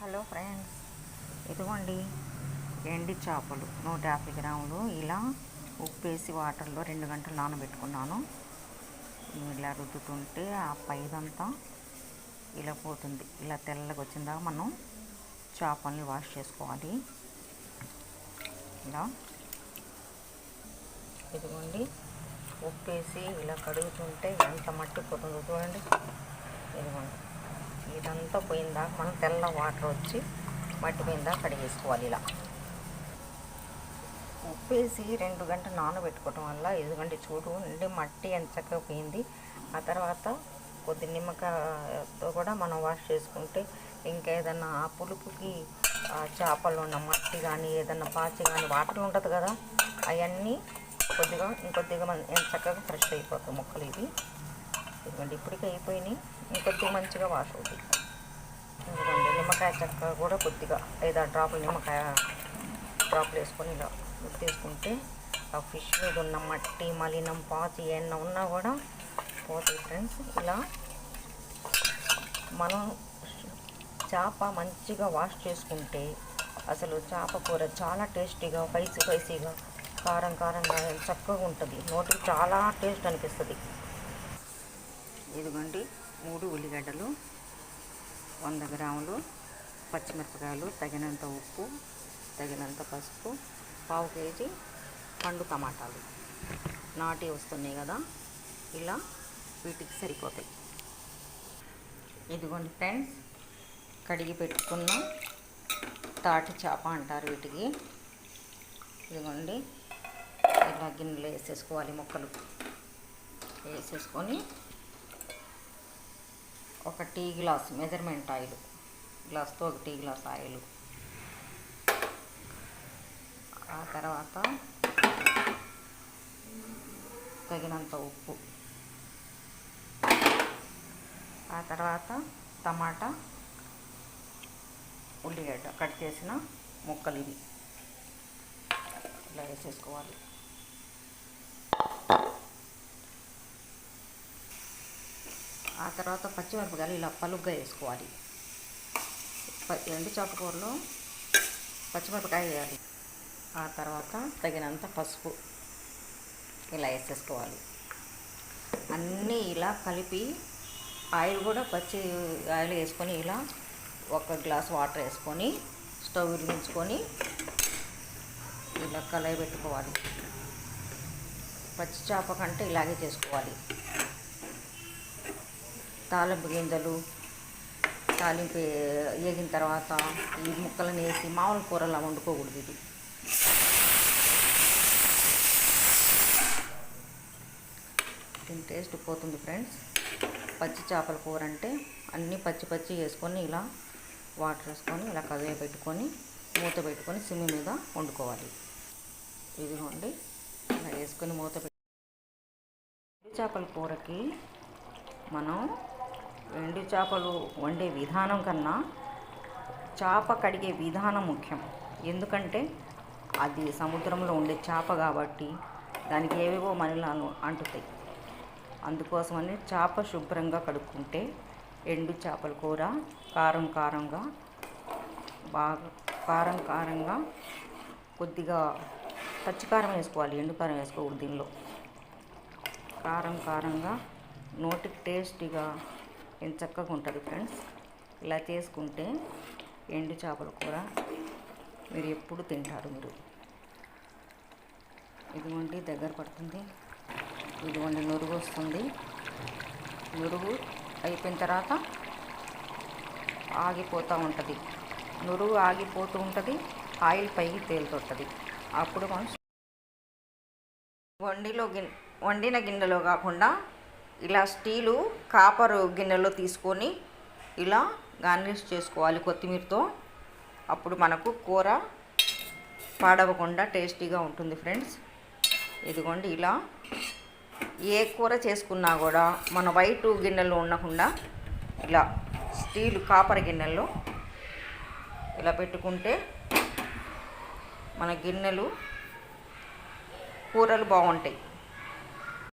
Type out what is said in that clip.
Hello friends, ఇదిగోండి ఎండి చేపలు 150 గ్రాములు ఇలా ఉప్పేసి వాటర్లో 2 గంటలు నానబెట్టుకున్నాను. ఇలా రుద్దుతుంటే ఆ పైదంతా ఇలా పోతుంది. ఇలా తెల్లగా వచ్చిందాక మనం చేపల్ని వాష్ చేసుకోవాలి. ఇలా ఇదిగోండి ఉప్పేసి ఇలా కడుగుతుంటే ఎంత మట్టి పోతుందో చూడండి. ఇదిగోండి ఇదంతా పోయిందాక మనం తెల్ల వాటర్ వచ్చి మట్టి పోయిందా కడిగేసుకోవాలి. ఇలా ఉప్పేసి 2 గంటలు నానబెట్టుకోవటం వల్ల ఎందుకంటే చూడు నుండి మట్టి ఎంత చక్కగా పోయింది. ఆ తర్వాత కొద్ది నిమ్మకాయతో కూడా మనం వాష్ చేసుకుంటే ఇంకా ఏదన్నా ఆ పులుపుకి చేపల్లో ఉన్న మట్టి కానీ ఏదన్నా పాచి కానీ వాటర్ ఉంటుంది కదా, అవన్నీ ఇంకొద్దిగా ఎంత చక్కగా ఫ్రెష్ అయిపోతాయి ముక్కలు. ఇదిగోండి ఇప్పటికీ అయిపోయినాయి, ఇంకొద్దిగా మంచిగా వాష్ అవుతాయి. ఇదిగోండి నిమ్మకాయ చెక్క కూడా కొద్దిగా 5-6 డ్రాపులు నిమ్మకాయ డ్రాపులు వేసుకొని ఇలా తీసుకుంటే ఆ ఫిష్ మీద ఉన్న మట్టి మలినం పాచి ఏమన్నా ఉన్నా కూడా పోతాయి ఫ్రెండ్స్. ఇలా మనం చేప మంచిగా వాష్ చేసుకుంటే అసలు చేప కూర చాలా టేస్టీగా స్పైసీగా కారంగా చక్కగా ఉంటుంది. నోటికి చాలా టేస్ట్ అనిపిస్తుంది. ఇదిగోండి 3 ఉల్లిగడ్డలు, 100 గ్రాములు పచ్చిమిరపకాయలు, తగినంత ఉప్పు, తగినంత పసుపు, 1/2 కేజీ పండు టమాటాలు నాటి వస్తున్నాయి కదా, ఇలా వీటికి సరిపోతాయి. ఇదిగోండి ఫ్రెండ్స్ కడిగి పెట్టుకున్న తాటి చేప అంటారు వీటికి. ఇదిగోండి ఇలా గిన్నెలో వేసేసుకోవాలి. ముక్కలు వేసేసుకొని ఒక టీ గ్లాస్ మెజర్మెంట్ ఆయిల్, గ్లాస్తో ఒక టీ గ్లాస్ ఆయిల్, ఆ తర్వాత తగినంత ఉప్పు, ఆ తర్వాత టమాటా ఉల్లిగడ్డ కట్ చేసిన ముక్కలు ఇవి ఇలా వేసేసుకోవాలి. ఆ తర్వాత పచ్చిమిరపకాయలు ఇలా పలుగ్గా వేసుకోవాలి. ఎండు చేప కూరలో పచ్చిమిరపకాయ వేయాలి. ఆ తర్వాత తగినంత పసుపు ఇలా వేసేసుకోవాలి. అన్నీ ఇలా కలిపి ఆయిల్ కూడా పచ్చి ఆయిల్ వేసుకొని ఇలా 1 గ్లాస్ వాటర్ వేసుకొని స్టవ్ వెలిగించుకొని ఇలా కళాయి పెట్టుకోవాలి. పచ్చి చేప కంటే ఇలాగే చేసుకోవాలి. తాలింపు గింజలు తాలింపు వేగిన తర్వాత ఈ ముక్కలను వేసి మామూలు కూరలా వండుకోకూడదు. ఇది దీని టేస్ట్ పోతుంది ఫ్రెండ్స్. పచ్చి చేపల కూర అంటే అన్నీ పచ్చి వేసుకొని ఇలా వాటర్ వేసుకొని ఇలా కదిలి పెట్టుకొని మూత పెట్టుకొని సిమ్ మీద వండుకోవాలి. ఇదిగోండి ఇలా వేసుకొని మూత పెట్టి చేపల కూరకి మనం ఎండు చేపలు వండే విధానం కన్నా చేప కడిగే విధానం ముఖ్యం. ఎందుకంటే అది సముద్రంలో ఉండే చేప కాబట్టి దానికి ఏవేవో మలినాలు అంటుతాయి. అందుకోసమని చేప శుభ్రంగా కడుక్కుంటే ఎండు చేపల కూర కారంగా బాగా కారంగా కొద్దిగా పచ్చికారం వేసుకోవాలి. ఎండు కారం వేసుకోకూడదు. దీనిలో కారంగా నోటికి టేస్టీగా ఎంత చక్కగా ఉంటుంది ఫ్రెండ్స్. ఇలా చేసుకుంటే ఎండు చేపల కూర మీరు ఎప్పుడు తింటారు. ఇదిగోండి దగ్గర పడుతుంది. ఇదిగోండి నురుగు వస్తుంది. నురుగు అయిపోయిన తర్వాత ఆగిపోతూ ఉంటుంది. నురుగు ఆగిపోతూ ఉంటుంది, ఆయిల్ పైకి తేలుతుంటుంది. అప్పుడు మనం వండిన గిన్నెలో కాకుండా ఇలా స్టీలు కాపరు గిన్నెలో తీసుకొని ఇలా గార్నిష్ చేసుకోవాలి కొత్తిమీరతో. అప్పుడు మనకు కూర పాడవకుండా టేస్టీగా ఉంటుంది ఫ్రెండ్స్. ఇదిగోండి ఇలా ఏ కూర చేసుకున్నా కూడా మన వైట్ గిన్నెలో ఉండకుండా ఇలా స్టీలు కాపర్ గిన్నెల్లో ఇలా పెట్టుకుంటే మన గిన్నెలు కూరలు బాగుంటాయి.